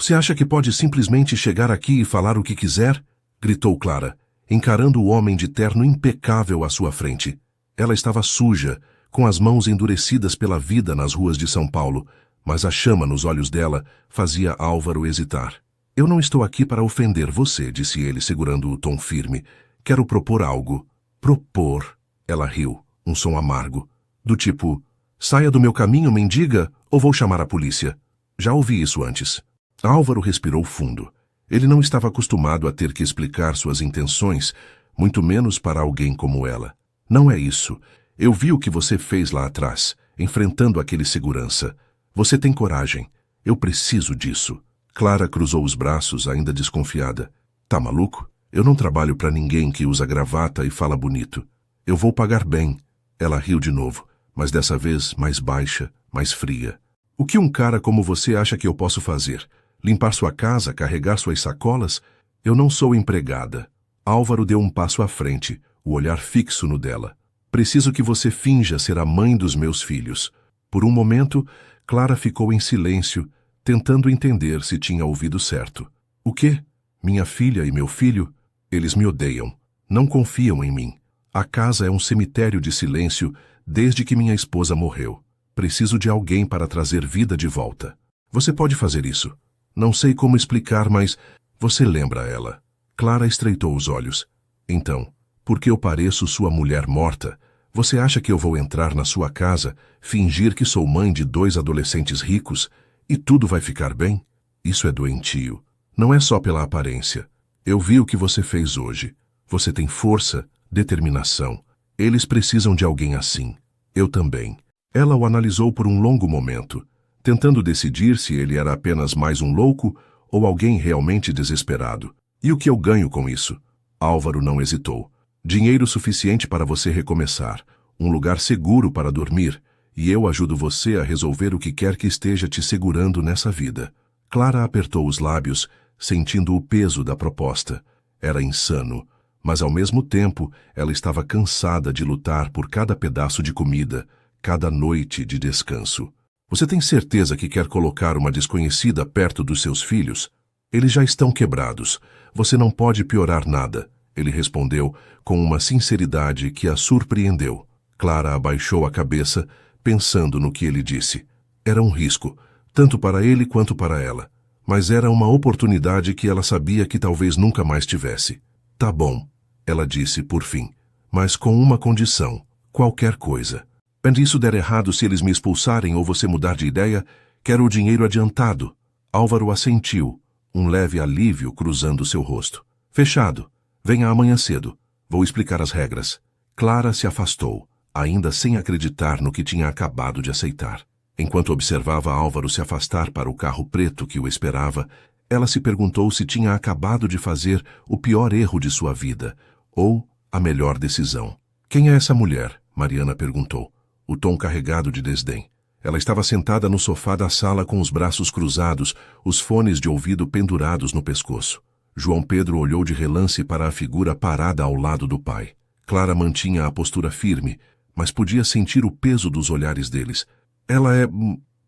Você acha que pode simplesmente chegar aqui e falar o que quiser? Gritou Clara, encarando o homem de terno impecável à sua frente. Ela estava suja, com as mãos endurecidas pela vida nas ruas de São Paulo, mas a chama nos olhos dela fazia Álvaro hesitar. Eu não estou aqui para ofender você, disse ele, segurando o tom firme. Quero propor algo. Propor? Ela riu, um som amargo. Do tipo, saia do meu caminho, mendiga, ou vou chamar a polícia. Já ouvi isso antes. Álvaro respirou fundo. Ele não estava acostumado a ter que explicar suas intenções, muito menos para alguém como ela. Não é isso. Eu vi o que você fez lá atrás, enfrentando aquele segurança. Você tem coragem. Eu preciso disso. Clara cruzou os braços, ainda desconfiada. Tá maluco? Eu não trabalho para ninguém que usa gravata e fala bonito. Eu vou pagar bem. Ela riu de novo, mas dessa vez mais baixa, mais fria. O que um cara como você acha que eu posso fazer? Limpar sua casa, carregar suas sacolas? Eu não sou empregada. Álvaro deu um passo à frente, o olhar fixo no dela. Preciso que você finja ser a mãe dos meus filhos. Por um momento, Clara ficou em silêncio, tentando entender se tinha ouvido certo. O quê? Minha filha e meu filho? Eles me odeiam. Não confiam em mim. A casa é um cemitério de silêncio desde que minha esposa morreu. Preciso de alguém para trazer vida de volta. Você pode fazer isso. Não sei como explicar, mas você lembra ela. Clara estreitou os olhos. Então, porque eu pareço sua mulher morta, você acha que eu vou entrar na sua casa, fingir que sou mãe de 2 adolescentes ricos e tudo vai ficar bem? Isso é doentio. Não é só pela aparência. Eu vi o que você fez hoje. Você tem força, determinação. Eles precisam de alguém assim. Eu também. Ela o analisou por um longo momento, tentando decidir se ele era apenas mais um louco ou alguém realmente desesperado. E o que eu ganho com isso? Álvaro não hesitou. Dinheiro suficiente para você recomeçar, um lugar seguro para dormir, e eu ajudo você a resolver o que quer que esteja te segurando nessa vida. Clara apertou os lábios, sentindo o peso da proposta. Era insano, mas ao mesmo tempo ela estava cansada de lutar por cada pedaço de comida, cada noite de descanso. Você tem certeza que quer colocar uma desconhecida perto dos seus filhos? Eles já estão quebrados. Você não pode piorar nada, ele respondeu com uma sinceridade que a surpreendeu. Clara abaixou a cabeça, pensando no que ele disse. Era um risco, tanto para ele quanto para ela, mas era uma oportunidade que ela sabia que talvez nunca mais tivesse. Tá bom, ela disse por fim, mas com uma condição, qualquer coisa. Quando isso der errado, se eles me expulsarem ou você mudar de ideia, quero o dinheiro adiantado. Álvaro assentiu, um leve alívio cruzando seu rosto. Fechado. Venha amanhã cedo. Vou explicar as regras. Clara se afastou, ainda sem acreditar no que tinha acabado de aceitar. Enquanto observava Álvaro se afastar para o carro preto que o esperava, ela se perguntou se tinha acabado de fazer o pior erro de sua vida, ou a melhor decisão. Quem é essa mulher? Mariana perguntou, o tom carregado de desdém. Ela estava sentada no sofá da sala com os braços cruzados, os fones de ouvido pendurados no pescoço. João Pedro olhou de relance para a figura parada ao lado do pai. Clara mantinha a postura firme, mas podia sentir o peso dos olhares deles. Ela é...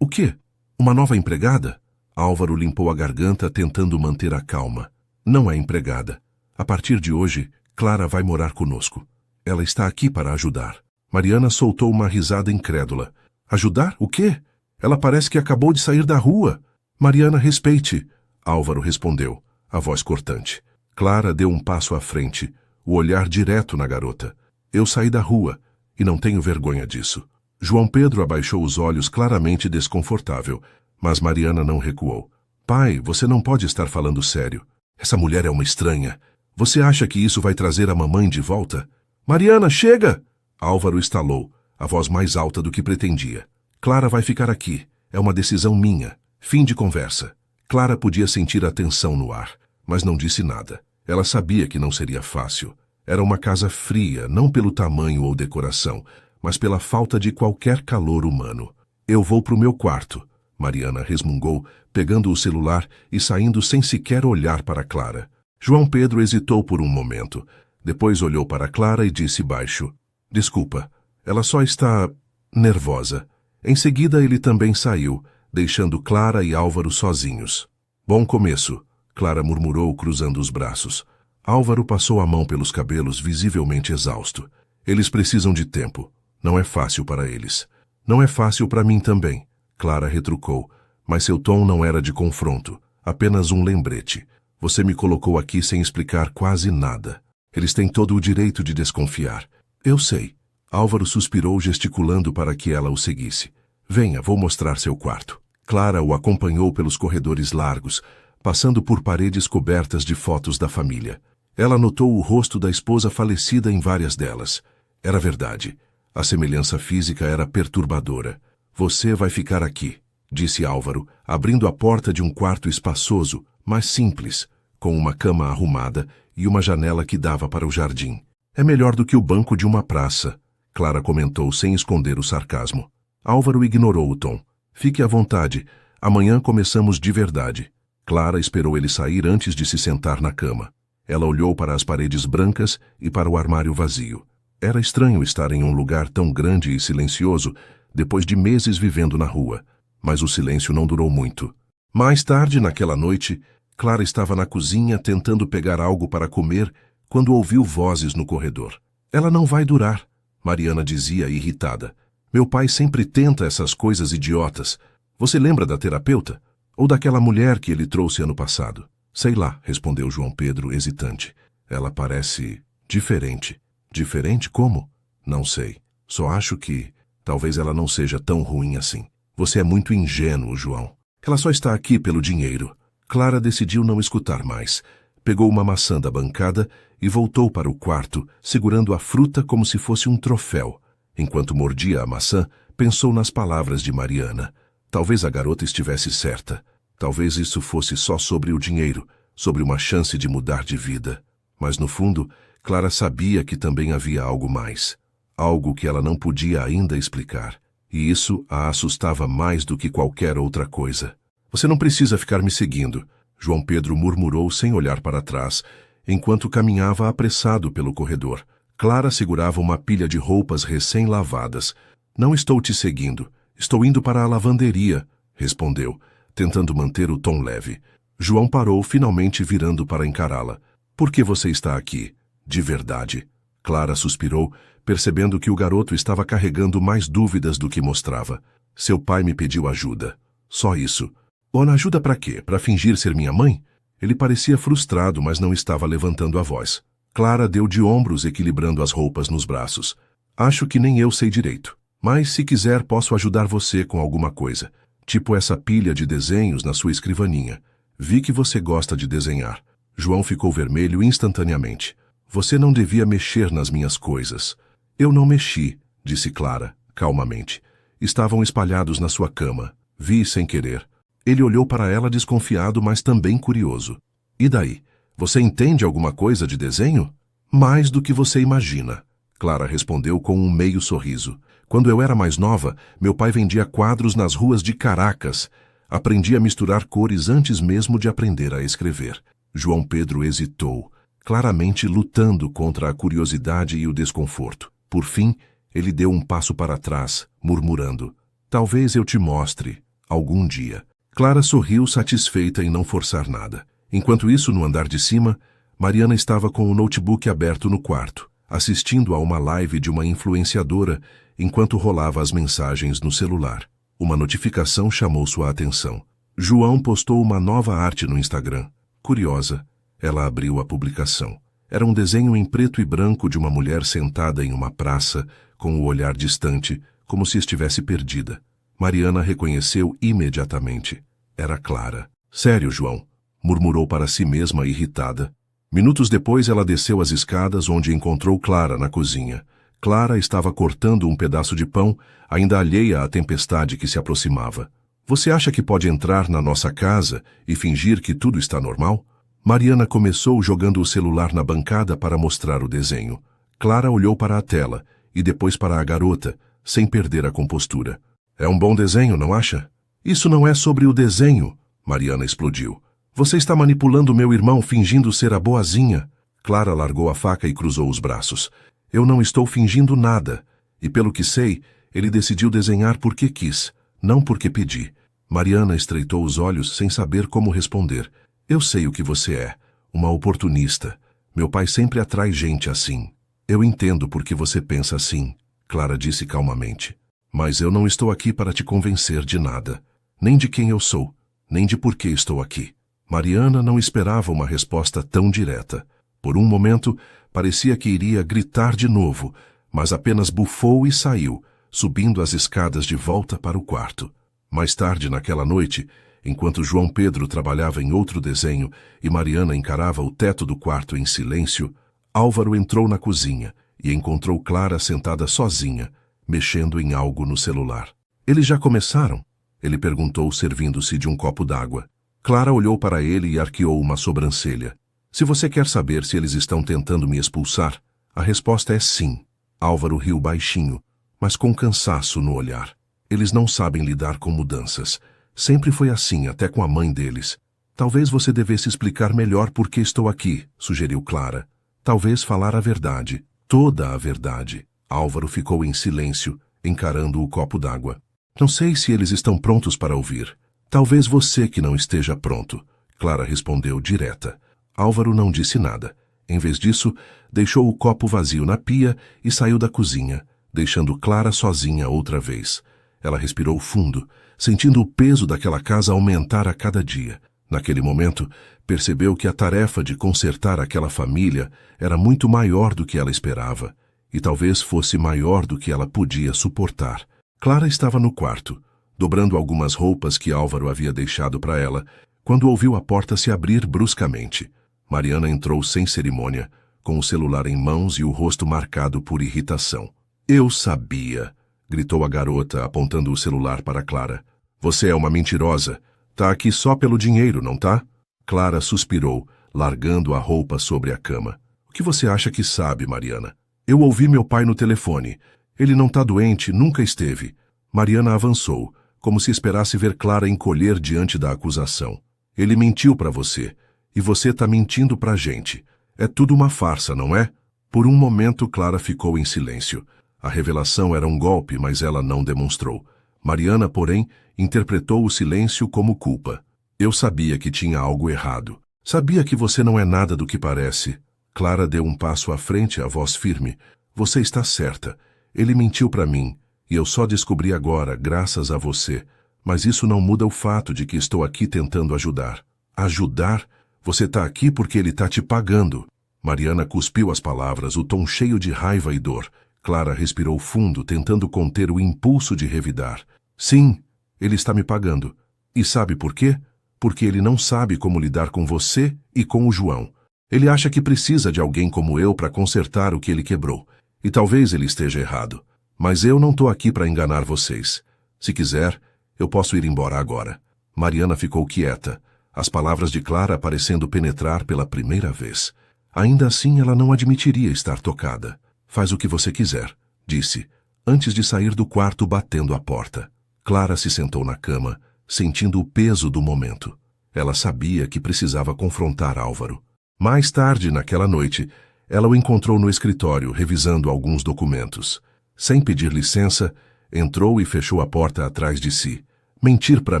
o quê? Uma nova empregada? Álvaro limpou a garganta, tentando manter a calma. Não é empregada. A partir de hoje, Clara vai morar conosco. Ela está aqui para ajudar. Mariana soltou uma risada incrédula. Ajudar? O quê? Ela parece que acabou de sair da rua. Mariana, respeite. Álvaro respondeu, a voz cortante. Clara deu um passo à frente, o olhar direto na garota. Eu saí da rua, e não tenho vergonha disso. João Pedro abaixou os olhos, claramente desconfortável, mas Mariana não recuou. Pai, você não pode estar falando sério. Essa mulher é uma estranha. Você acha que isso vai trazer a mamãe de volta? Mariana, chega! Álvaro estalou, a voz mais alta do que pretendia. Clara vai ficar aqui. É uma decisão minha. Fim de conversa. Clara podia sentir a tensão no ar, mas não disse nada. Ela sabia que não seria fácil. Era uma casa fria, não pelo tamanho ou decoração, mas pela falta de qualquer calor humano. Eu vou para o meu quarto, Mariana resmungou, pegando o celular e saindo sem sequer olhar para Clara. João Pedro hesitou por um momento. Depois olhou para Clara e disse baixo, desculpa, ela só está nervosa. Em seguida ele também saiu, deixando Clara e Álvaro sozinhos. Bom começo, Clara murmurou, cruzando os braços. Álvaro passou a mão pelos cabelos, visivelmente exausto. Eles precisam de tempo. Não é fácil para eles. Não é fácil para mim também, Clara retrucou, mas seu tom não era de confronto, apenas um lembrete. Você me colocou aqui sem explicar quase nada. Eles têm todo o direito de desconfiar. Eu sei. Álvaro suspirou, gesticulando para que ela o seguisse. Venha, vou mostrar seu quarto. Clara o acompanhou pelos corredores largos, passando por paredes cobertas de fotos da família. Ela notou o rosto da esposa falecida em várias delas. Era verdade. A semelhança física era perturbadora. Você vai ficar aqui, disse Álvaro, abrindo a porta de um quarto espaçoso, mas simples, com uma cama arrumada e uma janela que dava para o jardim. É melhor do que o banco de uma praça, Clara comentou sem esconder o sarcasmo. Álvaro ignorou o tom. Fique à vontade. Amanhã começamos de verdade. Clara esperou ele sair antes de se sentar na cama. Ela olhou para as paredes brancas e para o armário vazio. Era estranho estar em um lugar tão grande e silencioso depois de meses vivendo na rua, mas o silêncio não durou muito. Mais tarde, naquela noite, Clara estava na cozinha tentando pegar algo para comer quando ouviu vozes no corredor. Ela não vai durar, Mariana dizia irritada. Meu pai sempre tenta essas coisas idiotas. Você lembra da terapeuta? Ou daquela mulher que ele trouxe ano passado? Sei lá, respondeu João Pedro, hesitante. Ela parece diferente. Diferente como? Não sei. Só acho que talvez ela não seja tão ruim assim. Você é muito ingênuo, João. Ela só está aqui pelo dinheiro. Clara decidiu não escutar mais. Pegou uma maçã da bancada e voltou para o quarto, segurando a fruta como se fosse um troféu. Enquanto mordia a maçã, pensou nas palavras de Mariana. Talvez a garota estivesse certa. Talvez isso fosse só sobre o dinheiro, sobre uma chance de mudar de vida. Mas no fundo, Clara sabia que também havia algo mais. Algo que ela não podia ainda explicar. E isso a assustava mais do que qualquer outra coisa. Você não precisa ficar me seguindo, João Pedro murmurou sem olhar para trás, enquanto caminhava apressado pelo corredor. Clara segurava uma pilha de roupas recém-lavadas. Não estou te seguindo. Estou indo para a lavanderia, respondeu, tentando manter o tom leve. João parou, finalmente virando para encará-la. Por que você está aqui? De verdade. Clara suspirou, percebendo que o garoto estava carregando mais dúvidas do que mostrava. Seu pai me pediu ajuda. Só isso. Ona, ajuda para quê? Para fingir ser minha mãe? Ele parecia frustrado, mas não estava levantando a voz. Clara deu de ombros, equilibrando as roupas nos braços. Acho que nem eu sei direito. Mas, se quiser, posso ajudar você com alguma coisa. Tipo essa pilha de desenhos na sua escrivaninha. Vi que você gosta de desenhar. João ficou vermelho instantaneamente. Você não devia mexer nas minhas coisas. Eu não mexi, disse Clara, calmamente. Estavam espalhados na sua cama. Vi sem querer. Ele olhou para ela desconfiado, mas também curioso. E daí? Você entende alguma coisa de desenho? Mais do que você imagina, Clara respondeu com um meio sorriso. Quando eu era mais nova, meu pai vendia quadros nas ruas de Caracas. Aprendi a misturar cores antes mesmo de aprender a escrever. João Pedro hesitou, claramente lutando contra a curiosidade e o desconforto. Por fim, ele deu um passo para trás, murmurando: talvez eu te mostre, algum dia. Clara sorriu, satisfeita em não forçar nada. Enquanto isso, no andar de cima, Mariana estava com o notebook aberto no quarto, assistindo a uma live de uma influenciadora enquanto rolava as mensagens no celular. Uma notificação chamou sua atenção. João postou uma nova arte no Instagram. Curiosa, ela abriu a publicação. Era um desenho em preto e branco de uma mulher sentada em uma praça, com o olhar distante, como se estivesse perdida. Mariana reconheceu imediatamente. Era Clara. Sério, João? Murmurou para si mesma, irritada. Minutos depois, ela desceu as escadas, onde encontrou Clara na cozinha. Clara estava cortando um pedaço de pão, ainda alheia à tempestade que se aproximava. Você acha que pode entrar na nossa casa e fingir que tudo está normal? Mariana começou jogando o celular na bancada para mostrar o desenho. Clara olhou para a tela e depois para a garota, sem perder a compostura. É um bom desenho, não acha? Isso não é sobre o desenho, Mariana explodiu. Você está manipulando meu irmão fingindo ser a boazinha. Clara largou a faca e cruzou os braços. Eu não estou fingindo nada. E pelo que sei, ele decidiu desenhar porque quis, não porque pedi. Mariana estreitou os olhos sem saber como responder. Eu sei o que você é, uma oportunista. Meu pai sempre atrai gente assim. Eu entendo por que você pensa assim, Clara disse calmamente. Mas eu não estou aqui para te convencer de nada. Nem de quem eu sou, nem de por que estou aqui. Mariana não esperava uma resposta tão direta. Por um momento, parecia que iria gritar de novo, mas apenas bufou e saiu, subindo as escadas de volta para o quarto. Mais tarde naquela noite, enquanto João Pedro trabalhava em outro desenho e Mariana encarava o teto do quarto em silêncio, Álvaro entrou na cozinha e encontrou Clara sentada sozinha, mexendo em algo no celular. Eles já começaram? Ele perguntou, servindo-se de um copo d'água. Clara olhou para ele e arqueou uma sobrancelha. Se você quer saber se eles estão tentando me expulsar, a resposta é sim. Álvaro riu baixinho, mas com cansaço no olhar. Eles não sabem lidar com mudanças. Sempre foi assim, até com a mãe deles. Talvez você devesse explicar melhor por que estou aqui, sugeriu Clara. Talvez falar a verdade, toda a verdade. Álvaro ficou em silêncio, encarando o copo d'água. Não sei se eles estão prontos para ouvir. Talvez você que não esteja pronto, Clara respondeu direta. Álvaro não disse nada. Em vez disso, deixou o copo vazio na pia e saiu da cozinha, deixando Clara sozinha outra vez. Ela respirou fundo, sentindo o peso daquela casa aumentar a cada dia. Naquele momento, percebeu que a tarefa de consertar aquela família era muito maior do que ela esperava, e talvez fosse maior do que ela podia suportar. Clara estava no quarto, dobrando algumas roupas que Álvaro havia deixado para ela, quando ouviu a porta se abrir bruscamente. Mariana entrou sem cerimônia, com o celular em mãos e o rosto marcado por irritação. Eu sabia, gritou a garota, apontando o celular para Clara. Você é uma mentirosa. Tá aqui só pelo dinheiro, não tá? Clara suspirou, largando a roupa sobre a cama. O que você acha que sabe, Mariana? Eu ouvi meu pai no telefone. Ele não tá doente, nunca esteve. Mariana avançou, como se esperasse ver Clara encolher diante da acusação. Ele mentiu para você, e você tá mentindo pra gente. É tudo uma farsa, não é? Por um momento, Clara ficou em silêncio. A revelação era um golpe, mas ela não demonstrou. Mariana, porém, interpretou o silêncio como culpa. Eu sabia que tinha algo errado. Sabia que você não é nada do que parece. Clara deu um passo à frente, a voz firme. Você está certa. Ele mentiu para mim, e eu só descobri agora, graças a você. Mas isso não muda o fato de que estou aqui tentando ajudar. Ajudar? Você está aqui porque ele está te pagando. Mariana cuspiu as palavras, o tom cheio de raiva e dor. Clara respirou fundo, tentando conter o impulso de revidar. Sim, ele está me pagando. E sabe por quê? Porque ele não sabe como lidar com você e com o João. Ele acha que precisa de alguém como eu para consertar o que ele quebrou. E talvez ele esteja errado. Mas eu não estou aqui para enganar vocês. Se quiser, eu posso ir embora agora. Mariana ficou quieta, as palavras de Clara parecendo penetrar pela primeira vez. Ainda assim, ela não admitiria estar tocada. Faz o que você quiser, disse, antes de sair do quarto batendo a porta. Clara se sentou na cama, sentindo o peso do momento. Ela sabia que precisava confrontar Álvaro. Mais tarde, naquela noite, ela o encontrou no escritório, revisando alguns documentos. Sem pedir licença, entrou e fechou a porta atrás de si. Mentir para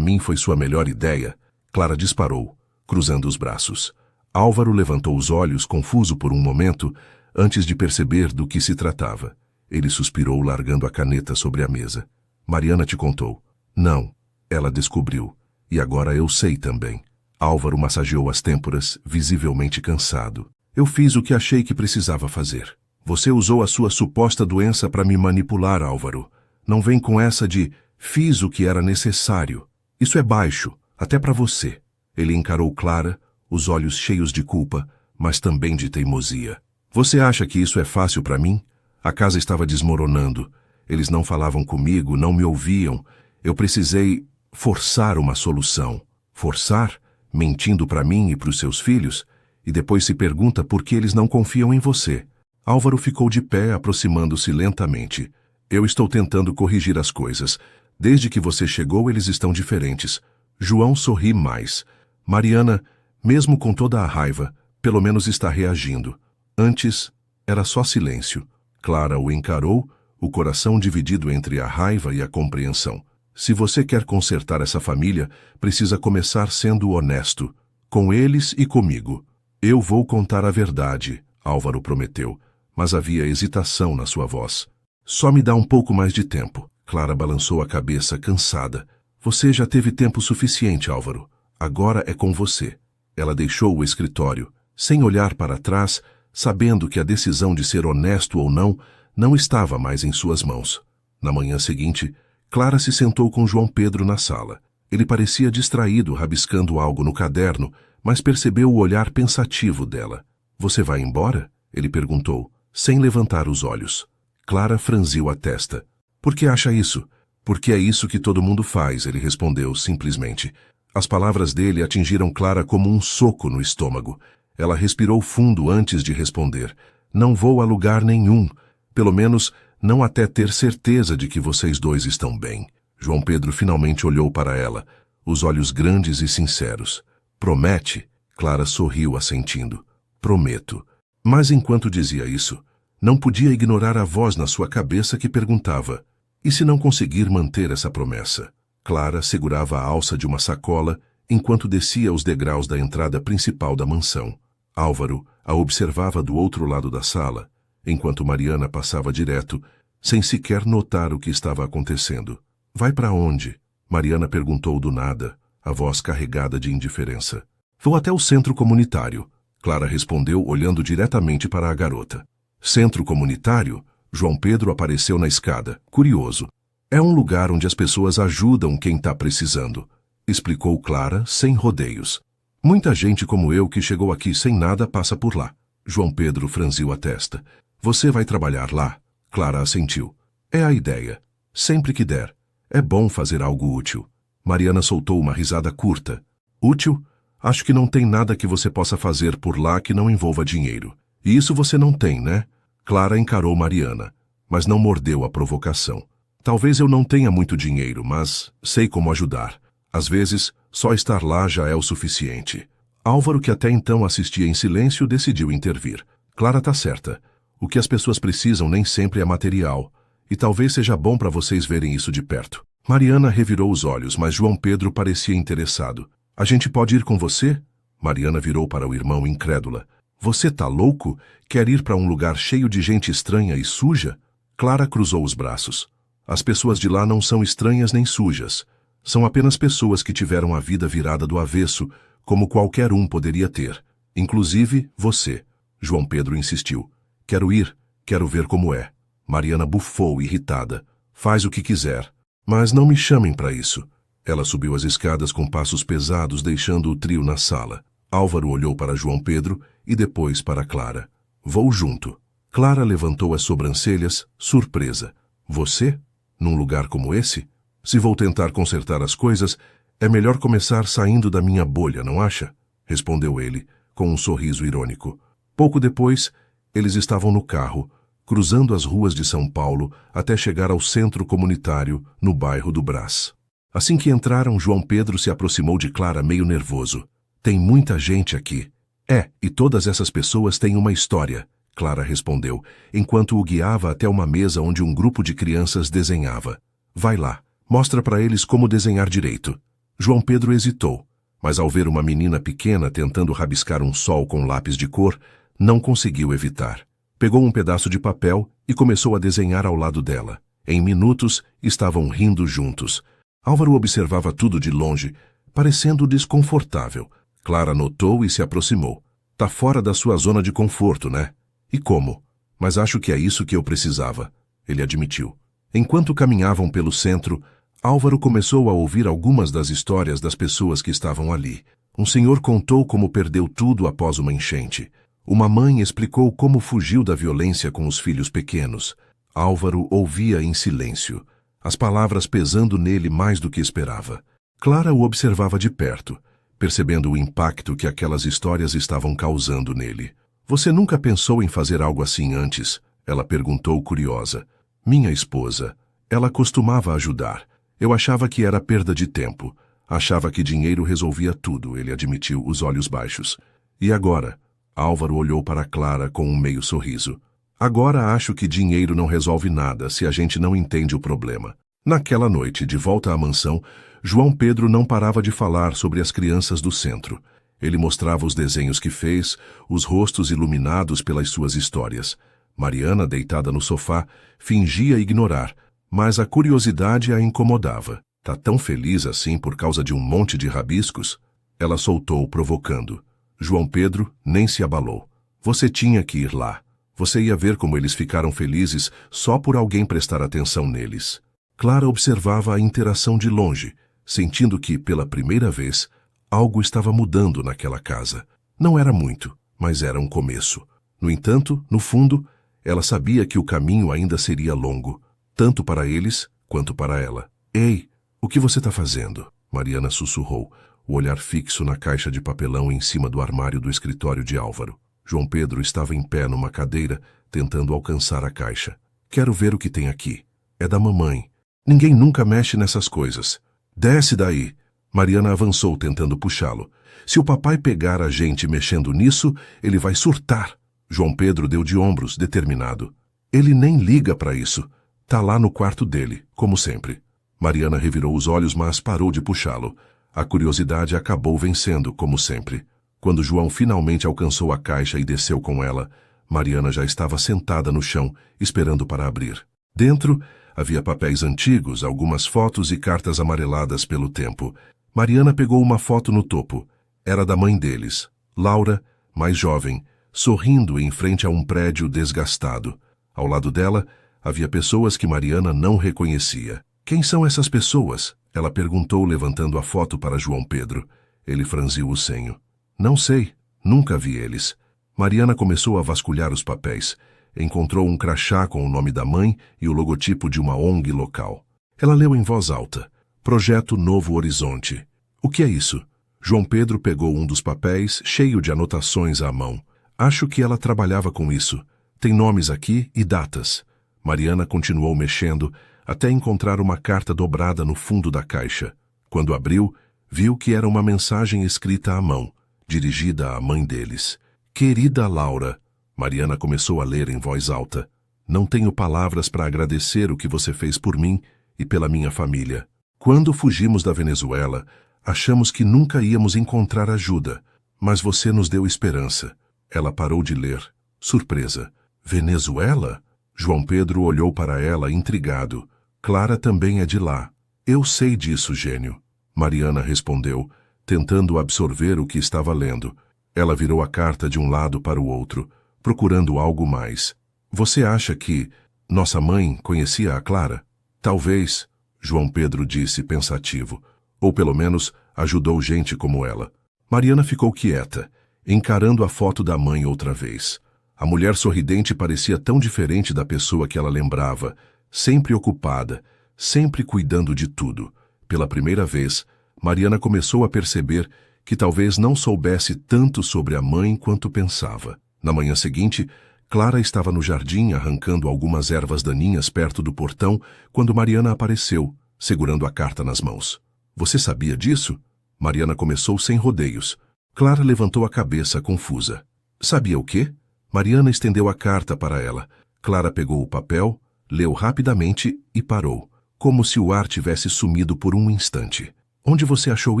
mim foi sua melhor ideia. Clara disparou, cruzando os braços. Álvaro levantou os olhos, confuso por um momento, antes de perceber do que se tratava. Ele suspirou, largando a caneta sobre a mesa. Mariana te contou. Não, ela descobriu. E agora eu sei também. Álvaro massageou as têmporas, visivelmente cansado. Eu fiz o que achei que precisava fazer. Você usou a sua suposta doença para me manipular, Álvaro. Não vem com essa de fiz o que era necessário. Isso é baixo, até para você. Ele encarou Clara, os olhos cheios de culpa, mas também de teimosia. Você acha que isso é fácil para mim? A casa estava desmoronando. Eles não falavam comigo, não me ouviam. Eu precisei forçar uma solução. Forçar? Mentindo para mim e para os seus filhos? E depois se pergunta por que eles não confiam em você. Álvaro ficou de pé, aproximando-se lentamente. Eu estou tentando corrigir as coisas. Desde que você chegou, eles estão diferentes. João sorri mais. Mariana, mesmo com toda a raiva, pelo menos está reagindo. Antes, era só silêncio. Clara o encarou, o coração dividido entre a raiva e a compreensão. Se você quer consertar essa família, precisa começar sendo honesto, com eles e comigo. Eu vou contar a verdade, Álvaro prometeu, mas havia hesitação na sua voz. Só me dá um pouco mais de tempo. Clara balançou a cabeça, cansada. Você já teve tempo suficiente, Álvaro. Agora é com você. Ela deixou o escritório, sem olhar para trás, sabendo que a decisão de ser honesto ou não estava mais em suas mãos. Na manhã seguinte, Clara se sentou com João Pedro na sala. Ele parecia distraído, rabiscando algo no caderno, mas percebeu o olhar pensativo dela. Você vai embora? Ele perguntou, sem levantar os olhos. Clara franziu a testa. Por que acha isso? Porque é isso que todo mundo faz, ele respondeu simplesmente. As palavras dele atingiram Clara como um soco no estômago. Ela respirou fundo antes de responder. Não vou a lugar nenhum. Pelo menos, não até ter certeza de que vocês dois estão bem. João Pedro finalmente olhou para ela, os olhos grandes e sinceros. Promete? Clara sorriu assentindo. Prometo. Mas enquanto dizia isso, não podia ignorar a voz na sua cabeça que perguntava: e se não conseguir manter essa promessa? Clara segurava a alça de uma sacola enquanto descia os degraus da entrada principal da mansão. Álvaro a observava do outro lado da sala, enquanto Mariana passava direto, sem sequer notar o que estava acontecendo. Vai para onde? Mariana perguntou do nada, a voz carregada de indiferença. Vou até o centro comunitário, Clara respondeu olhando diretamente para a garota. Centro comunitário? João Pedro apareceu na escada, curioso. É um lugar onde as pessoas ajudam quem está precisando, explicou Clara, sem rodeios. Muita gente como eu que chegou aqui sem nada passa por lá. João Pedro franziu a testa. Você vai trabalhar lá? Clara assentiu. É a ideia. Sempre que der. É bom fazer algo útil. Mariana soltou uma risada curta. Útil? Acho que não tem nada que você possa fazer por lá que não envolva dinheiro. E isso você não tem, né? Clara encarou Mariana, mas não mordeu a provocação. Talvez eu não tenha muito dinheiro, mas sei como ajudar. Às vezes, só estar lá já é o suficiente. Álvaro, que até então assistia em silêncio, decidiu intervir. Clara tá certa. O que as pessoas precisam nem sempre é material. E talvez seja bom para vocês verem isso de perto. Mariana revirou os olhos, mas João Pedro parecia interessado. A gente pode ir com você? Mariana virou para o irmão incrédula. Você tá louco? Quer ir para um lugar cheio de gente estranha e suja? Clara cruzou os braços. As pessoas de lá não são estranhas nem sujas. São apenas pessoas que tiveram a vida virada do avesso, como qualquer um poderia ter. Inclusive você. João Pedro insistiu. Quero ir, quero ver como é. Mariana bufou, irritada. Faz o que quiser. Mas não me chamem para isso. Ela subiu as escadas com passos pesados, deixando o trio na sala. Álvaro olhou para João Pedro e depois para Clara. Vou junto. Clara levantou as sobrancelhas, surpresa. Você? Num lugar como esse? Se vou tentar consertar as coisas, é melhor começar saindo da minha bolha, não acha? Respondeu ele, com um sorriso irônico. Pouco depois, eles estavam no carro, cruzando as ruas de São Paulo até chegar ao centro comunitário, no bairro do Brás. Assim que entraram, João Pedro se aproximou de Clara meio nervoso. Tem muita gente aqui. É, e todas essas pessoas têm uma história, Clara respondeu, enquanto o guiava até uma mesa onde um grupo de crianças desenhava. Vai lá, mostra para eles como desenhar direito. João Pedro hesitou, mas ao ver uma menina pequena tentando rabiscar um sol com lápis de cor, não conseguiu evitar. Pegou um pedaço de papel e começou a desenhar ao lado dela. Em minutos, estavam rindo juntos. Álvaro observava tudo de longe, parecendo desconfortável. Clara notou e se aproximou. Tá fora da sua zona de conforto, né? E como? Mas acho que é isso que eu precisava, ele admitiu. Enquanto caminhavam pelo centro, Álvaro começou a ouvir algumas das histórias das pessoas que estavam ali. Um senhor contou como perdeu tudo após uma enchente. Uma mãe explicou como fugiu da violência com os filhos pequenos. Álvaro ouvia em silêncio, as palavras pesando nele mais do que esperava. Clara o observava de perto, percebendo o impacto que aquelas histórias estavam causando nele. Você nunca pensou em fazer algo assim antes? Ela perguntou curiosa. Minha esposa. Ela costumava ajudar. Eu achava que era perda de tempo. Achava que dinheiro resolvia tudo, ele admitiu, os olhos baixos. E agora? Álvaro olhou para Clara com um meio sorriso. Agora acho que dinheiro não resolve nada se a gente não entende o problema. Naquela noite, de volta à mansão, João Pedro não parava de falar sobre as crianças do centro. Ele mostrava os desenhos que fez, os rostos iluminados pelas suas histórias. Mariana, deitada no sofá, fingia ignorar, mas a curiosidade a incomodava. Tá tão feliz assim por causa de um monte de rabiscos? Ela soltou, provocando. João Pedro nem se abalou. Você tinha que ir lá. Você ia ver como eles ficaram felizes só por alguém prestar atenção neles. Clara observava a interação de longe, sentindo que, pela primeira vez, algo estava mudando naquela casa. Não era muito, mas era um começo. No entanto, no fundo, ela sabia que o caminho ainda seria longo, tanto para eles quanto para ela. Ei, o que você está fazendo? Mariana sussurrou, o olhar fixo na caixa de papelão em cima do armário do escritório de Álvaro. João Pedro estava em pé numa cadeira, tentando alcançar a caixa. Quero ver o que tem aqui. É da mamãe. Ninguém nunca mexe nessas coisas. Desce daí. Mariana avançou, tentando puxá-lo. Se o papai pegar a gente mexendo nisso, ele vai surtar. João Pedro deu de ombros, determinado. Ele nem liga para isso. Tá lá no quarto dele, como sempre. Mariana revirou os olhos, mas parou de puxá-lo. A curiosidade acabou vencendo, como sempre. Quando João finalmente alcançou a caixa e desceu com ela, Mariana já estava sentada no chão, esperando para abrir. Dentro, havia papéis antigos, algumas fotos e cartas amareladas pelo tempo. Mariana pegou uma foto no topo. Era da mãe deles, Laura, mais jovem, sorrindo em frente a um prédio desgastado. Ao lado dela, havia pessoas que Mariana não reconhecia. Quem são essas pessoas? Ela perguntou, levantando a foto para João Pedro. Ele franziu o senho. Não sei, nunca vi eles. Mariana começou a vasculhar os papéis. Encontrou um crachá com o nome da mãe e o logotipo de uma ONG local. Ela leu em voz alta. Projeto Novo Horizonte. O que é isso? João Pedro pegou um dos papéis, cheio de anotações à mão. Acho que ela trabalhava com isso. Tem nomes aqui e datas. Mariana continuou mexendo, até encontrar uma carta dobrada no fundo da caixa. Quando abriu, viu que era uma mensagem escrita à mão, dirigida à mãe deles. Querida Laura, Mariana começou a ler em voz alta. Não tenho palavras para agradecer o que você fez por mim e pela minha família. Quando fugimos da Venezuela, achamos que nunca íamos encontrar ajuda, mas você nos deu esperança. Ela parou de ler, surpresa. Venezuela? João Pedro olhou para ela intrigado. Clara também é de lá. Eu sei disso, gênio. Mariana respondeu, tentando absorver o que estava lendo. Ela virou a carta de um lado para o outro, procurando algo mais. Você acha que nossa mãe conhecia a Clara? Talvez, João Pedro disse pensativo. Ou pelo menos ajudou gente como ela. Mariana ficou quieta, encarando a foto da mãe outra vez. A mulher sorridente parecia tão diferente da pessoa que ela lembrava, sempre ocupada, sempre cuidando de tudo. Pela primeira vez, Mariana começou a perceber que talvez não soubesse tanto sobre a mãe quanto pensava. Na manhã seguinte, Clara estava no jardim arrancando algumas ervas daninhas perto do portão quando Mariana apareceu, segurando a carta nas mãos. Você sabia disso? Mariana começou sem rodeios. Clara levantou a cabeça, confusa. Sabia o quê? Mariana estendeu a carta para ela. Clara pegou o papel, leu rapidamente e parou, como se o ar tivesse sumido por um instante. Onde você achou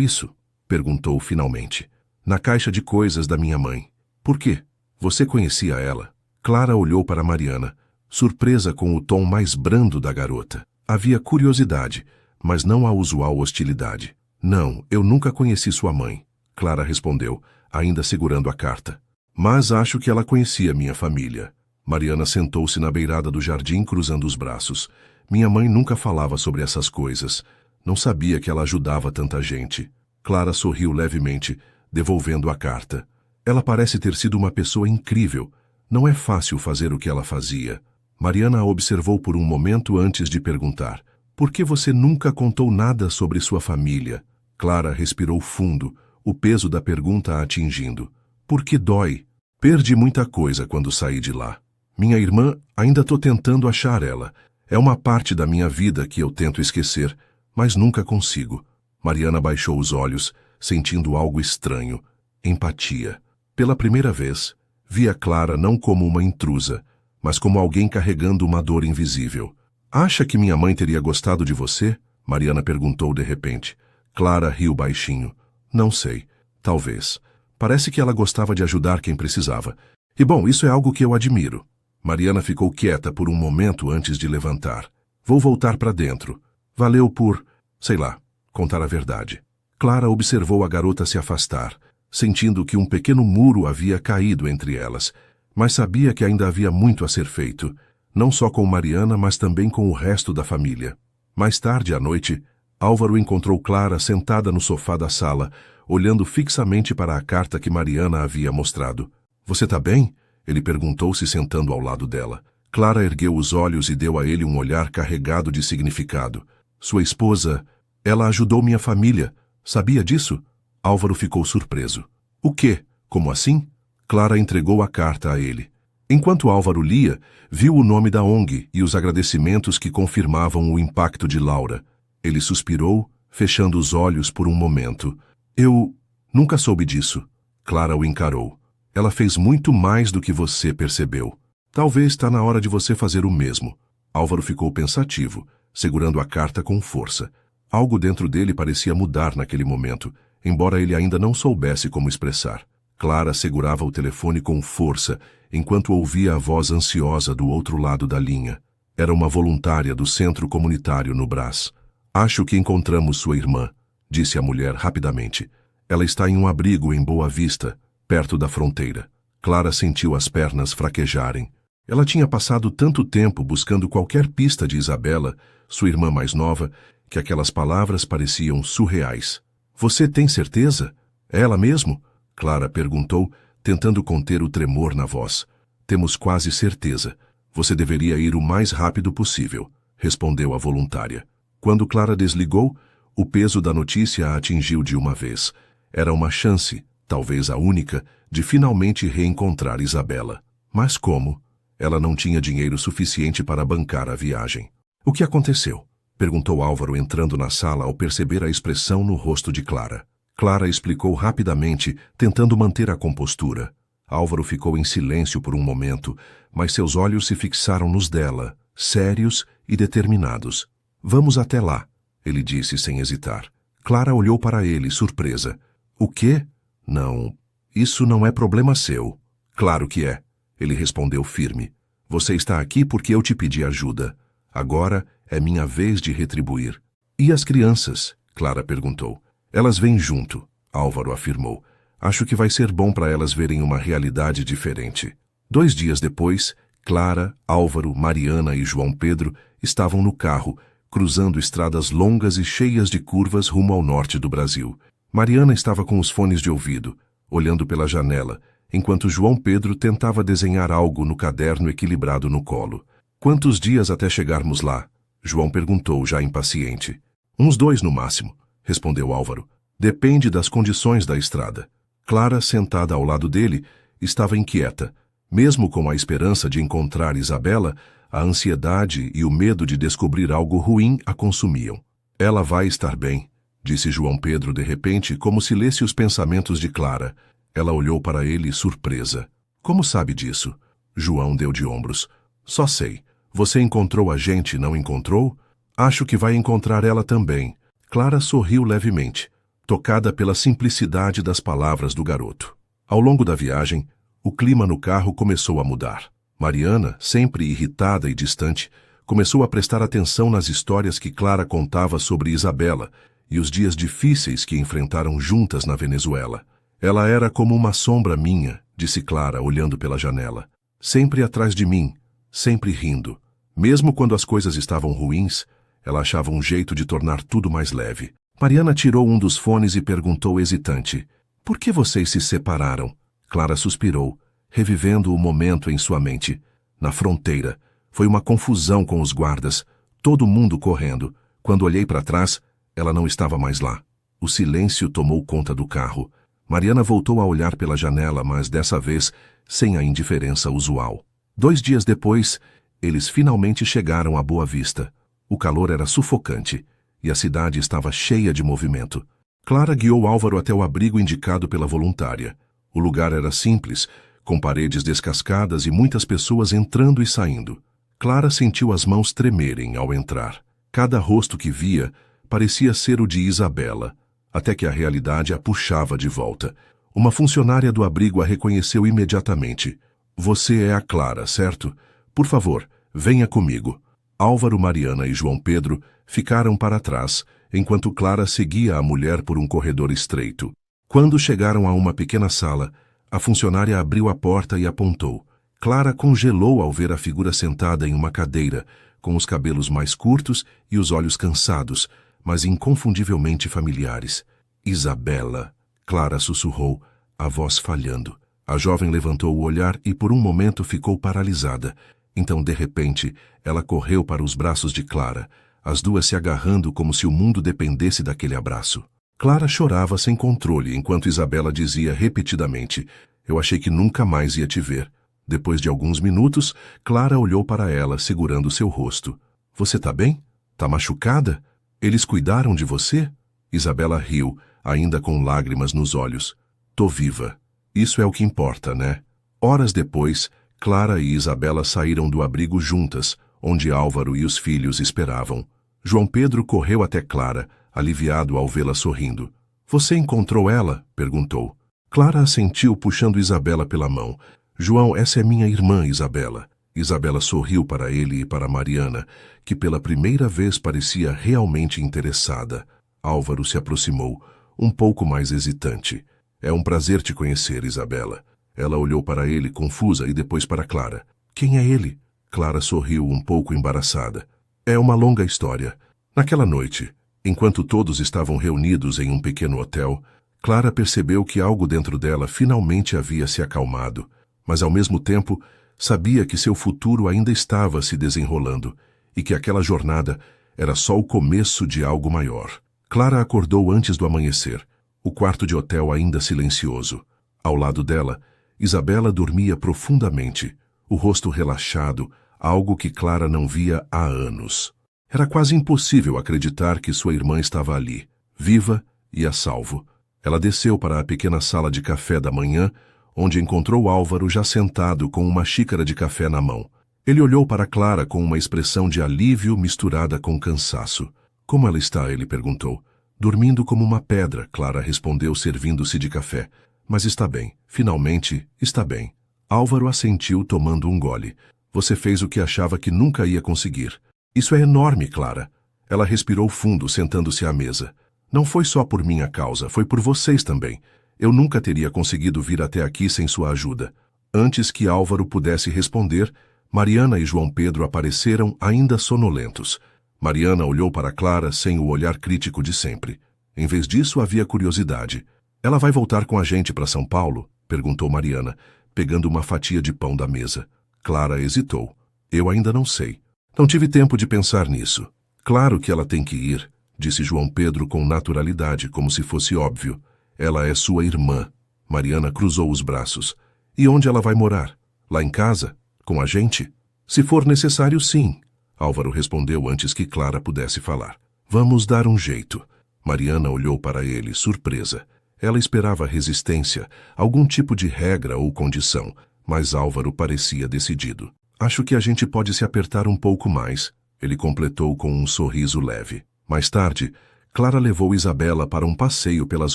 isso? Perguntou finalmente. Na caixa de coisas da minha mãe. Por quê? Você conhecia ela? Clara olhou para Mariana, surpresa com o tom mais brando da garota. Havia curiosidade, mas não a usual hostilidade. Não, eu nunca conheci sua mãe, Clara respondeu, ainda segurando a carta. Mas acho que ela conhecia minha família. Mariana sentou-se na beirada do jardim, cruzando os braços. Minha mãe nunca falava sobre essas coisas. Não sabia que ela ajudava tanta gente. Clara sorriu levemente, devolvendo a carta. Ela parece ter sido uma pessoa incrível. Não é fácil fazer o que ela fazia. Mariana a observou por um momento antes de perguntar. Por que você nunca contou nada sobre sua família? Clara respirou fundo, o peso da pergunta a atingindo. Porque dói. Perdi muita coisa quando saí de lá. Minha irmã, ainda estou tentando achar ela. É uma parte da minha vida que eu tento esquecer, mas nunca consigo. Mariana baixou os olhos, sentindo algo estranho. Empatia. Pela primeira vez, via Clara não como uma intrusa, mas como alguém carregando uma dor invisível. Acha que minha mãe teria gostado de você? Mariana perguntou de repente. Clara riu baixinho. Não sei. Talvez. Parece que ela gostava de ajudar quem precisava. E bom, isso é algo que eu admiro. Mariana ficou quieta por um momento antes de levantar. Vou voltar para dentro. Valeu por, sei lá, contar a verdade. Clara observou a garota se afastar, sentindo que um pequeno muro havia caído entre elas, mas sabia que ainda havia muito a ser feito, não só com Mariana, mas também com o resto da família. Mais tarde à noite, Álvaro encontrou Clara sentada no sofá da sala, olhando fixamente para a carta que Mariana havia mostrado. Você tá bem? Ele perguntou, se sentando ao lado dela. Clara ergueu os olhos e deu a ele um olhar carregado de significado. Sua esposa, ela ajudou minha família. Sabia disso? Álvaro ficou surpreso. O quê? Como assim? Clara entregou a carta a ele. Enquanto Álvaro lia, viu o nome da ONG e os agradecimentos que confirmavam o impacto de Laura. Ele suspirou, fechando os olhos por um momento. Eu nunca soube disso. Clara o encarou. Ela fez muito mais do que você percebeu. Talvez está na hora de você fazer o mesmo. Álvaro ficou pensativo, segurando a carta com força. Algo dentro dele parecia mudar naquele momento, embora ele ainda não soubesse como expressar. Clara segurava o telefone com força, enquanto ouvia a voz ansiosa do outro lado da linha. Era uma voluntária do centro comunitário no Brás. Acho que encontramos sua irmã, disse a mulher rapidamente. Ela está em um abrigo em Boa Vista, perto da fronteira. Clara sentiu as pernas fraquejarem. Ela tinha passado tanto tempo buscando qualquer pista de Isabela, sua irmã mais nova, que aquelas palavras pareciam surreais. Você tem certeza? É ela mesmo? Clara perguntou, tentando conter o tremor na voz. Temos quase certeza. Você deveria ir o mais rápido possível, respondeu a voluntária. Quando Clara desligou, o peso da notícia a atingiu de uma vez. Era uma chance, talvez a única, de finalmente reencontrar Isabela. Mas como? Ela não tinha dinheiro suficiente para bancar a viagem. O que aconteceu? Perguntou Álvaro, entrando na sala ao perceber a expressão no rosto de Clara. Clara explicou rapidamente, tentando manter a compostura. Álvaro ficou em silêncio por um momento, mas seus olhos se fixaram nos dela, sérios e determinados. Vamos até lá, ele disse sem hesitar. Clara olhou para ele, surpresa. O quê? Não, isso não é problema seu. Claro que é, ele respondeu firme. Você está aqui porque eu te pedi ajuda. Agora é minha vez de retribuir. E as crianças? Clara perguntou. Elas vêm junto, Álvaro afirmou. Acho que vai ser bom para elas verem uma realidade diferente. 2 dias depois, Clara, Álvaro, Mariana e João Pedro estavam no carro, cruzando estradas longas e cheias de curvas rumo ao norte do Brasil. Mariana estava com os fones de ouvido, olhando pela janela, enquanto João Pedro tentava desenhar algo no caderno equilibrado no colo. Quantos dias até chegarmos lá? João perguntou, já impaciente. Uns 2 no máximo, respondeu Álvaro. Depende das condições da estrada. Clara, sentada ao lado dele, estava inquieta. Mesmo com a esperança de encontrar Isabela, a ansiedade e o medo de descobrir algo ruim a consumiam. Ela vai estar bem, disse João Pedro de repente, como se lesse os pensamentos de Clara. Ela olhou para ele surpresa. Como sabe disso? João deu de ombros. Só sei. Você encontrou a gente, não encontrou? Acho que vai encontrar ela também. Clara sorriu levemente, tocada pela simplicidade das palavras do garoto. Ao longo da viagem, o clima no carro começou a mudar. Mariana, sempre irritada e distante, começou a prestar atenção nas histórias que Clara contava sobre Isabela e os dias difíceis que enfrentaram juntas na Venezuela. Ela era como uma sombra minha, disse Clara, olhando pela janela. Sempre atrás de mim, sempre rindo. Mesmo quando as coisas estavam ruins, ela achava um jeito de tornar tudo mais leve. Mariana tirou um dos fones e perguntou hesitante. Por que vocês se separaram? Clara suspirou, revivendo o momento em sua mente. Na fronteira, foi uma confusão com os guardas, todo mundo correndo. Quando olhei para trás, ela não estava mais lá. O silêncio tomou conta do carro. Mariana voltou a olhar pela janela, mas dessa vez sem a indiferença usual. 2 dias depois, eles finalmente chegaram a Boa Vista. O calor era sufocante e a cidade estava cheia de movimento. Clara guiou Álvaro até o abrigo indicado pela voluntária. O lugar era simples, com paredes descascadas e muitas pessoas entrando e saindo. Clara sentiu as mãos tremerem ao entrar. Cada rosto que via parecia ser o de Isabela, até que a realidade a puxava de volta. Uma funcionária do abrigo a reconheceu imediatamente. Você é a Clara, certo? Por favor, venha comigo. Álvaro, Mariana e João Pedro ficaram para trás, enquanto Clara seguia a mulher por um corredor estreito. Quando chegaram a uma pequena sala, a funcionária abriu a porta e apontou. Clara congelou ao ver a figura sentada em uma cadeira, com os cabelos mais curtos e os olhos cansados, mas inconfundivelmente familiares. Isabela, Clara sussurrou, a voz falhando. A jovem levantou o olhar e por um momento ficou paralisada. Então, de repente, ela correu para os braços de Clara, as duas se agarrando como se o mundo dependesse daquele abraço. Clara chorava sem controle, enquanto Isabela dizia repetidamente, eu achei que nunca mais ia te ver. Depois de alguns minutos, Clara olhou para ela, segurando seu rosto. Você tá bem? Tá machucada? Eles cuidaram de você? Isabela riu, ainda com lágrimas nos olhos. Tô viva. Isso é o que importa, né? Horas depois, Clara e Isabela saíram do abrigo juntas, onde Álvaro e os filhos esperavam. João Pedro correu até Clara, aliviado ao vê-la sorrindo. Você encontrou ela? Perguntou. Clara assentiu, puxando Isabela pela mão. João, essa é minha irmã, Isabela. Isabela sorriu para ele e para Mariana, que pela primeira vez parecia realmente interessada. Álvaro se aproximou, um pouco mais hesitante. É um prazer te conhecer, Isabela. Ela olhou para ele, confusa, e depois para Clara. Quem é ele? Clara sorriu, um pouco embaraçada. É uma longa história. Naquela noite, enquanto todos estavam reunidos em um pequeno hotel, Clara percebeu que algo dentro dela finalmente havia se acalmado, mas ao mesmo tempo sabia que seu futuro ainda estava se desenrolando e que aquela jornada era só o começo de algo maior. Clara acordou antes do amanhecer, o quarto de hotel ainda silencioso. Ao lado dela, Isabela dormia profundamente, o rosto relaxado, algo que Clara não via há anos. Era quase impossível acreditar que sua irmã estava ali, viva e a salvo. Ela desceu para a pequena sala de café da manhã, onde encontrou Álvaro já sentado com uma xícara de café na mão. Ele olhou para Clara com uma expressão de alívio misturada com cansaço. Como ela está? Ele perguntou. Dormindo como uma pedra, Clara respondeu, servindo-se de café. Mas está bem. Finalmente, está bem. Álvaro assentiu, tomando um gole. Você fez o que achava que nunca ia conseguir. Isso é enorme, Clara. Ela respirou fundo, sentando-se à mesa. Não foi só por minha causa, foi por vocês também. Eu nunca teria conseguido vir até aqui sem sua ajuda. Antes que Álvaro pudesse responder, Mariana e João Pedro apareceram ainda sonolentos. Mariana olhou para Clara sem o olhar crítico de sempre. Em vez disso, havia curiosidade. Ela vai voltar com a gente para São Paulo? Perguntou Mariana, pegando uma fatia de pão da mesa. Clara hesitou. Eu ainda não sei. Não tive tempo de pensar nisso. Claro que ela tem que ir, disse João Pedro com naturalidade, como se fosse óbvio. Ela é sua irmã. Mariana cruzou os braços. E onde ela vai morar? Lá em casa? Com a gente? Se for necessário, sim. Álvaro respondeu antes que Clara pudesse falar. Vamos dar um jeito. Mariana olhou para ele, surpresa. Ela esperava resistência, algum tipo de regra ou condição, mas Álvaro parecia decidido. Acho que a gente pode se apertar um pouco mais, ele completou com um sorriso leve. Mais tarde, Clara levou Isabela para um passeio pelas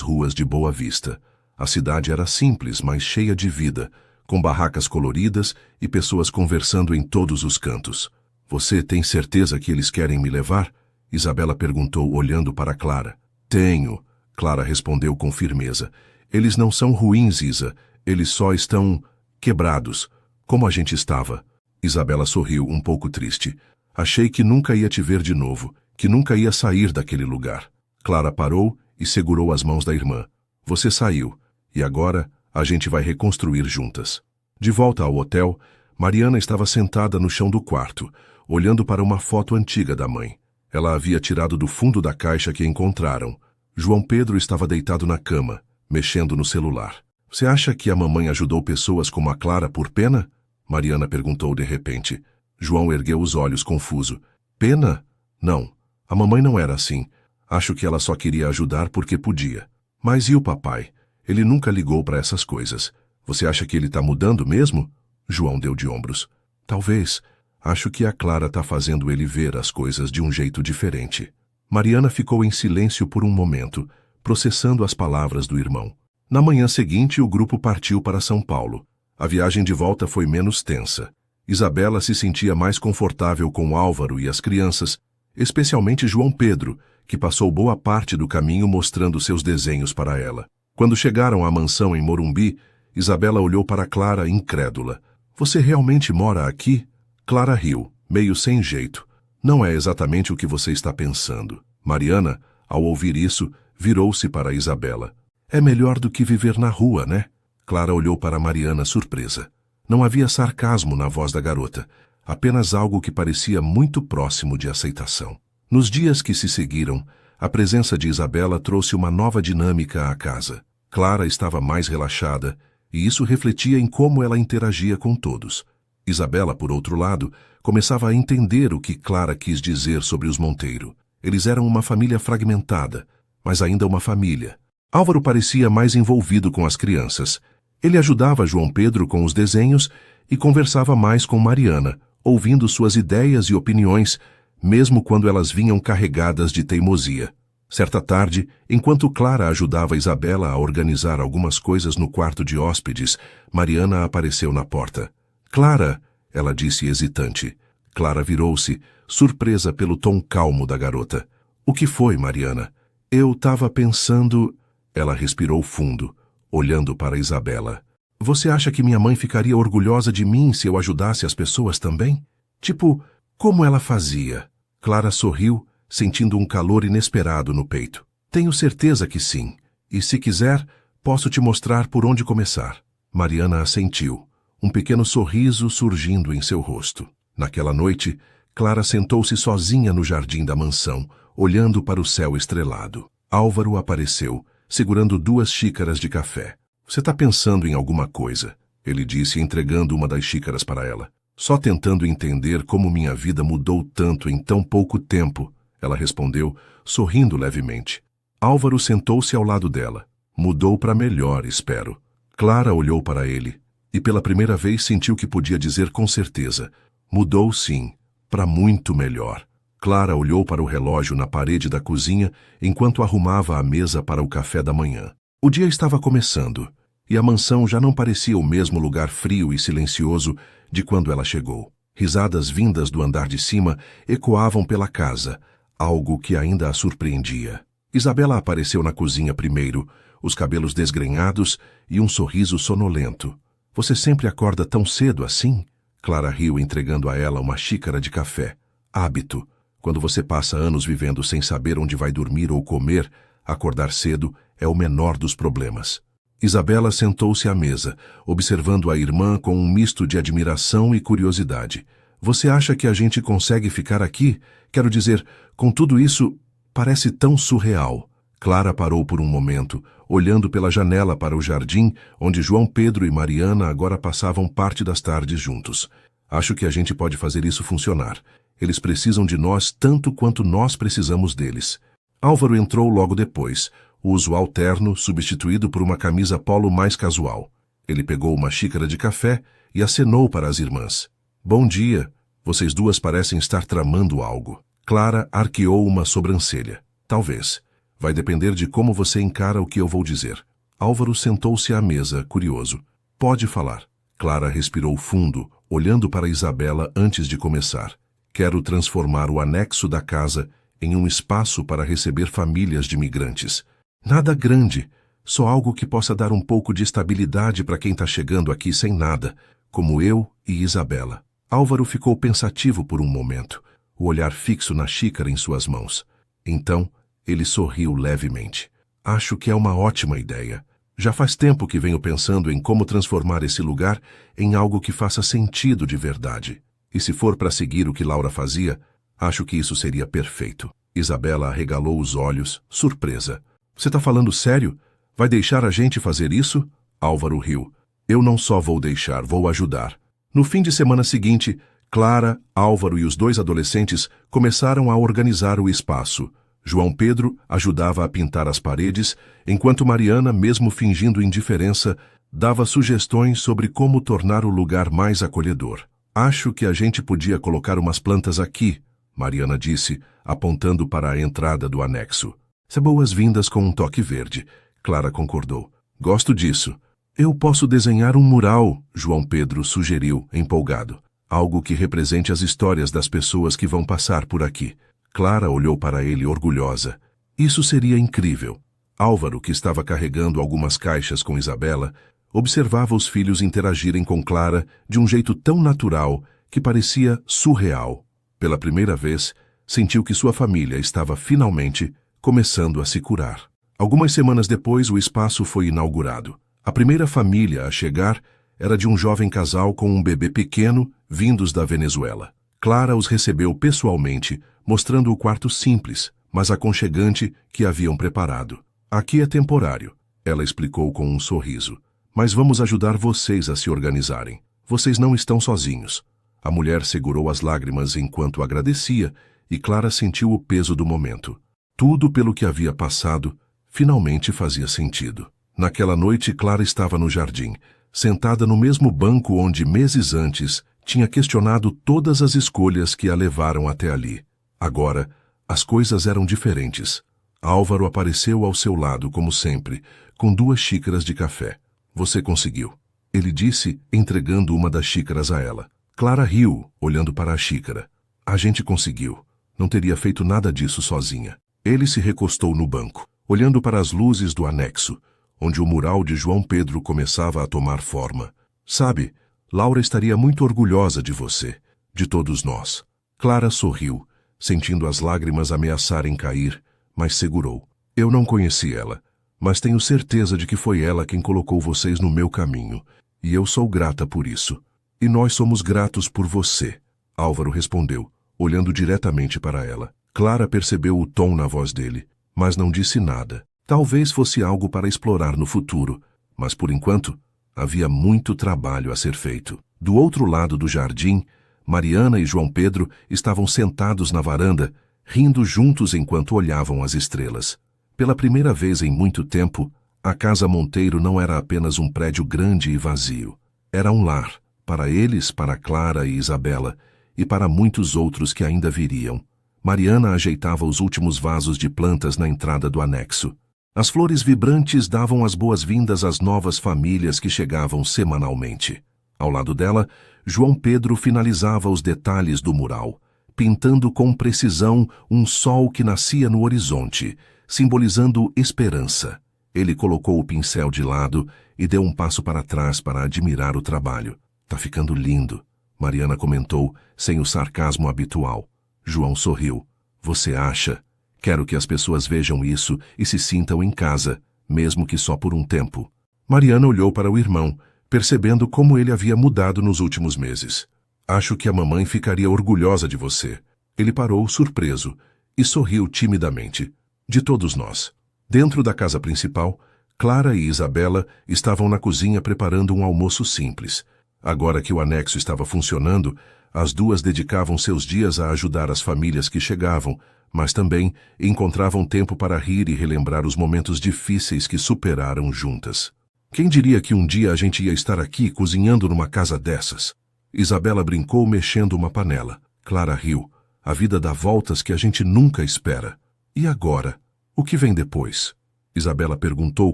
ruas de Boa Vista. A cidade era simples, mas cheia de vida, com barracas coloridas e pessoas conversando em todos os cantos. Você tem certeza que eles querem me levar? Isabela perguntou, olhando para Clara. Tenho, Clara respondeu com firmeza. Eles não são ruins, Isa. Eles só estão quebrados, como a gente estava. Isabela sorriu, um pouco triste. Achei que nunca ia te ver de novo, que nunca ia sair daquele lugar. Clara parou e segurou as mãos da irmã. Você saiu, e agora a gente vai reconstruir juntas. De volta ao hotel, Mariana estava sentada no chão do quarto, olhando para uma foto antiga da mãe. Ela havia tirado do fundo da caixa que encontraram. João Pedro estava deitado na cama, mexendo no celular. Você acha que a mamãe ajudou pessoas como a Clara por pena? Mariana perguntou de repente. João ergueu os olhos confuso. Pena? Não. A mamãe não era assim. Acho que ela só queria ajudar porque podia. Mas e o papai? Ele nunca ligou para essas coisas. Você acha que ele está mudando mesmo? João deu de ombros. Talvez. Acho que a Clara tá fazendo ele ver as coisas de um jeito diferente. Mariana ficou em silêncio por um momento, processando as palavras do irmão. Na manhã seguinte, o grupo partiu para São Paulo. A viagem de volta foi menos tensa. Isabela se sentia mais confortável com Álvaro e as crianças, especialmente João Pedro, que passou boa parte do caminho mostrando seus desenhos para ela. Quando chegaram à mansão em Morumbi, Isabela olhou para Clara incrédula. Você realmente mora aqui? Clara riu, meio sem jeito. Não é exatamente o que você está pensando. Mariana, ao ouvir isso, virou-se para Isabela. É melhor do que viver na rua, né? Clara olhou para Mariana surpresa. Não havia sarcasmo na voz da garota, apenas algo que parecia muito próximo de aceitação. Nos dias que se seguiram, a presença de Isabela trouxe uma nova dinâmica à casa. Clara estava mais relaxada, e isso refletia em como ela interagia com todos. Isabela, por outro lado, começava a entender o que Clara quis dizer sobre os Monteiro. Eles eram uma família fragmentada, mas ainda uma família. Álvaro parecia mais envolvido com as crianças. Ele ajudava João Pedro com os desenhos e conversava mais com Mariana, ouvindo suas ideias e opiniões, mesmo quando elas vinham carregadas de teimosia. Certa tarde, enquanto Clara ajudava Isabela a organizar algumas coisas no quarto de hóspedes, Mariana apareceu na porta. Clara, ela disse hesitante. Clara virou-se, surpresa pelo tom calmo da garota. O que foi, Mariana? Eu estava pensando... Ela respirou fundo, olhando para Isabela. Você acha que minha mãe ficaria orgulhosa de mim se eu ajudasse as pessoas também? Tipo, como ela fazia? Clara sorriu, sentindo um calor inesperado no peito. Tenho certeza que sim. E se quiser, posso te mostrar por onde começar. Mariana assentiu, um pequeno sorriso surgindo em seu rosto. Naquela noite, Clara sentou-se sozinha no jardim da mansão, olhando para o céu estrelado. Álvaro apareceu, segurando 2 xícaras de café. Você está pensando em alguma coisa? Ele disse, entregando uma das xícaras para ela. Só tentando entender como minha vida mudou tanto em tão pouco tempo, ela respondeu, sorrindo levemente. Álvaro sentou-se ao lado dela. Mudou para melhor, espero. Clara olhou para ele, e pela primeira vez sentiu que podia dizer com certeza. Mudou sim, para muito melhor. Clara olhou para o relógio na parede da cozinha enquanto arrumava a mesa para o café da manhã. O dia estava começando, e a mansão já não parecia o mesmo lugar frio e silencioso de quando ela chegou. Risadas vindas do andar de cima ecoavam pela casa, algo que ainda a surpreendia. Isabela apareceu na cozinha primeiro, os cabelos desgrenhados e um sorriso sonolento. Você sempre acorda tão cedo assim? Clara riu, entregando a ela uma xícara de café. Hábito. Quando você passa anos vivendo sem saber onde vai dormir ou comer, acordar cedo é o menor dos problemas. Isabela sentou-se à mesa, observando a irmã com um misto de admiração e curiosidade. Você acha que a gente consegue ficar aqui? Quero dizer, com tudo isso, parece tão surreal. Clara parou por um momento, olhando pela janela para o jardim, onde João Pedro e Mariana agora passavam parte das tardes juntos. Acho que a gente pode fazer isso funcionar. Eles precisam de nós tanto quanto nós precisamos deles. Álvaro entrou logo depois, o usual terno substituído por uma camisa polo mais casual. Ele pegou uma xícara de café e acenou para as irmãs. Bom dia. Vocês duas parecem estar tramando algo. Clara arqueou uma sobrancelha. Talvez. Vai depender de como você encara o que eu vou dizer. Álvaro sentou-se à mesa, curioso. Pode falar. Clara respirou fundo, olhando para Isabela antes de começar. Quero transformar o anexo da casa em um espaço para receber famílias de migrantes. Nada grande, só algo que possa dar um pouco de estabilidade para quem está chegando aqui sem nada, como eu e Isabela. Álvaro ficou pensativo por um momento, o olhar fixo na xícara em suas mãos. Então, ele sorriu levemente. Acho que é uma ótima ideia. Já faz tempo que venho pensando em como transformar esse lugar em algo que faça sentido de verdade. E se for para seguir o que Laura fazia, acho que isso seria perfeito. Isabela arregalou os olhos, surpresa. Você está falando sério? Vai deixar a gente fazer isso? Álvaro riu. Eu não só vou deixar, vou ajudar. No fim de semana seguinte, Clara, Álvaro e os 2 adolescentes começaram a organizar o espaço. João Pedro ajudava a pintar as paredes, enquanto Mariana, mesmo fingindo indiferença, dava sugestões sobre como tornar o lugar mais acolhedor. Acho que a gente podia colocar umas plantas aqui, Mariana disse, apontando para a entrada do anexo. Boas-vindas com um toque verde. Clara concordou. Gosto disso. Eu posso desenhar um mural, João Pedro sugeriu, empolgado. Algo que represente as histórias das pessoas que vão passar por aqui. Clara olhou para ele orgulhosa. Isso seria incrível. Álvaro, que estava carregando algumas caixas com Isabela, observava os filhos interagirem com Clara de um jeito tão natural que parecia surreal. Pela primeira vez, sentiu que sua família estava finalmente começando a se curar. Algumas semanas depois, o espaço foi inaugurado. A primeira família a chegar era de um jovem casal com um bebê pequeno vindos da Venezuela. Clara os recebeu pessoalmente, mostrando o quarto simples, mas aconchegante que haviam preparado. Aqui é temporário, ela explicou com um sorriso. Mas vamos ajudar vocês a se organizarem. Vocês não estão sozinhos. A mulher segurou as lágrimas enquanto agradecia e Clara sentiu o peso do momento. Tudo pelo que havia passado finalmente fazia sentido. Naquela noite, Clara estava no jardim, sentada no mesmo banco onde meses antes tinha questionado todas as escolhas que a levaram até ali. Agora, as coisas eram diferentes. Álvaro apareceu ao seu lado, como sempre, com 2 xícaras de café. Você conseguiu, ele disse, entregando uma das xícaras a ela. Clara riu, olhando para a xícara. A gente conseguiu. Não teria feito nada disso sozinha. Ele se recostou no banco, olhando para as luzes do anexo, onde o mural de João Pedro começava a tomar forma. Sabe, Laura estaria muito orgulhosa de você, de todos nós. Clara sorriu, sentindo as lágrimas ameaçarem cair, mas segurou. Eu não conheci ela, mas tenho certeza de que foi ela quem colocou vocês no meu caminho, e eu sou grata por isso. E nós somos gratos por você, Álvaro respondeu, olhando diretamente para ela. Clara percebeu o tom na voz dele, mas não disse nada. Talvez fosse algo para explorar no futuro, mas por enquanto havia muito trabalho a ser feito. Do outro lado do jardim, Mariana e João Pedro estavam sentados na varanda, rindo juntos enquanto olhavam as estrelas. Pela primeira vez em muito tempo, a Casa Monteiro não era apenas um prédio grande e vazio. Era um lar, para eles, para Clara e Isabela, e para muitos outros que ainda viriam. Mariana ajeitava os últimos vasos de plantas na entrada do anexo. As flores vibrantes davam as boas-vindas às novas famílias que chegavam semanalmente. Ao lado dela, João Pedro finalizava os detalhes do mural, pintando com precisão um sol que nascia no horizonte, simbolizando esperança. Ele colocou o pincel de lado e deu um passo para trás para admirar o trabalho. Tá ficando lindo, Mariana comentou, sem o sarcasmo habitual. João sorriu. Você acha? Quero que as pessoas vejam isso e se sintam em casa, mesmo que só por um tempo. Mariana olhou para o irmão, percebendo como ele havia mudado nos últimos meses. Acho que a mamãe ficaria orgulhosa de você. Ele parou, surpreso, e sorriu timidamente. De todos nós. Dentro da casa principal, Clara e Isabela estavam na cozinha preparando um almoço simples. Agora que o anexo estava funcionando, as duas dedicavam seus dias a ajudar as famílias que chegavam, mas também encontravam tempo para rir e relembrar os momentos difíceis que superaram juntas. Quem diria que um dia a gente ia estar aqui cozinhando numa casa dessas? Isabela brincou mexendo uma panela. Clara riu. A vida dá voltas que a gente nunca espera. E agora? O que vem depois? Isabela perguntou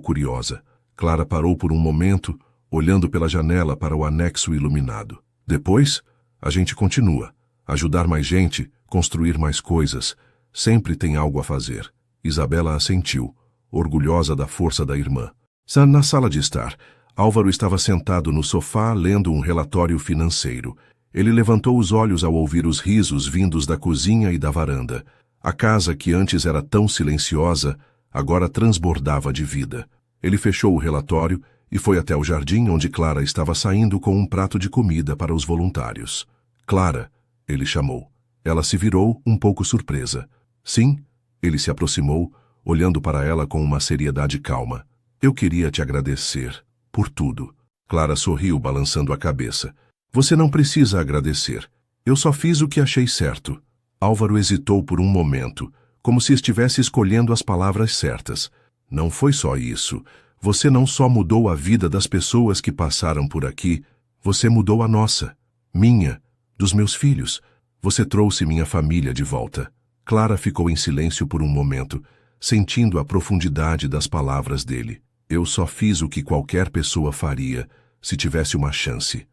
curiosa. Clara parou por um momento, olhando pela janela para o anexo iluminado. Depois, a gente continua. Ajudar mais gente, construir mais coisas. Sempre tem algo a fazer. Isabela assentiu, orgulhosa da força da irmã. Na sala de estar, Álvaro estava sentado no sofá lendo um relatório financeiro. Ele levantou os olhos ao ouvir os risos vindos da cozinha e da varanda. A casa, que antes era tão silenciosa, agora transbordava de vida. Ele fechou o relatório e foi até o jardim onde Clara estava saindo com um prato de comida para os voluntários. Clara, ele chamou. Ela se virou, um pouco surpresa. Sim, ele se aproximou, olhando para ela com uma seriedade calma. Eu queria te agradecer por tudo. Clara sorriu, balançando a cabeça. Você não precisa agradecer. Eu só fiz o que achei certo. Álvaro hesitou por um momento, como se estivesse escolhendo as palavras certas. Não foi só isso. Você não só mudou a vida das pessoas que passaram por aqui, você mudou a nossa, minha, Dos meus filhos. Você trouxe minha família de volta. Clara ficou em silêncio por um momento, sentindo a profundidade das palavras dele. Eu só fiz o que qualquer pessoa faria, se tivesse uma chance.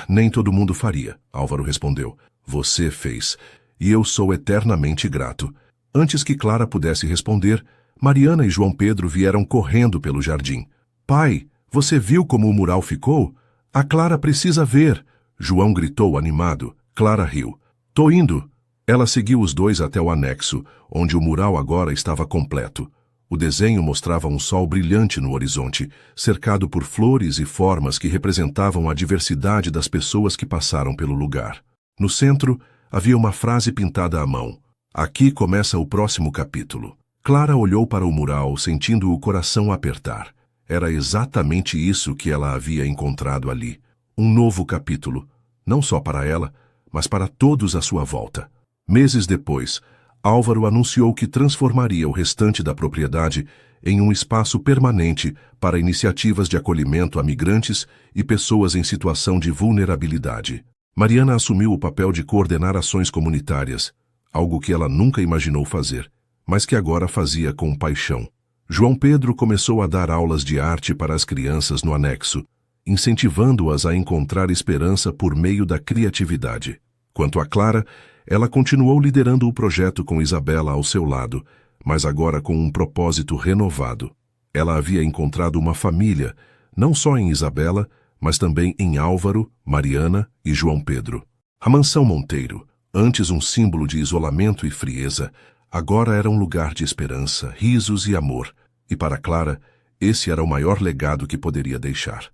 Nem todo mundo faria, Álvaro respondeu. Você fez, e eu sou eternamente grato. Antes que Clara pudesse responder, Mariana e João Pedro vieram correndo pelo jardim. Pai, você viu como o mural ficou? A Clara precisa ver. João gritou animado. Clara riu. Tô indo. Ela seguiu os dois até o anexo, onde o mural agora estava completo. O desenho mostrava um sol brilhante no horizonte, cercado por flores e formas que representavam a diversidade das pessoas que passaram pelo lugar. No centro, havia uma frase pintada à mão. Aqui começa o próximo capítulo. Clara olhou para o mural, sentindo o coração apertar. Era exatamente isso que ela havia encontrado ali. Um novo capítulo, não só para ela, mas para todos à sua volta. Meses depois, Álvaro anunciou que transformaria o restante da propriedade em um espaço permanente para iniciativas de acolhimento a migrantes e pessoas em situação de vulnerabilidade. Mariana assumiu o papel de coordenar ações comunitárias, algo que ela nunca imaginou fazer, mas que agora fazia com paixão. João Pedro começou a dar aulas de arte para as crianças no anexo, incentivando-as a encontrar esperança por meio da criatividade. Quanto a Clara, ela continuou liderando o projeto com Isabela ao seu lado, mas agora com um propósito renovado. Ela havia encontrado uma família, não só em Isabela, mas também em Álvaro, Mariana e João Pedro. A mansão Monteiro, antes um símbolo de isolamento e frieza, agora era um lugar de esperança, risos e amor, e para Clara, esse era o maior legado que poderia deixar.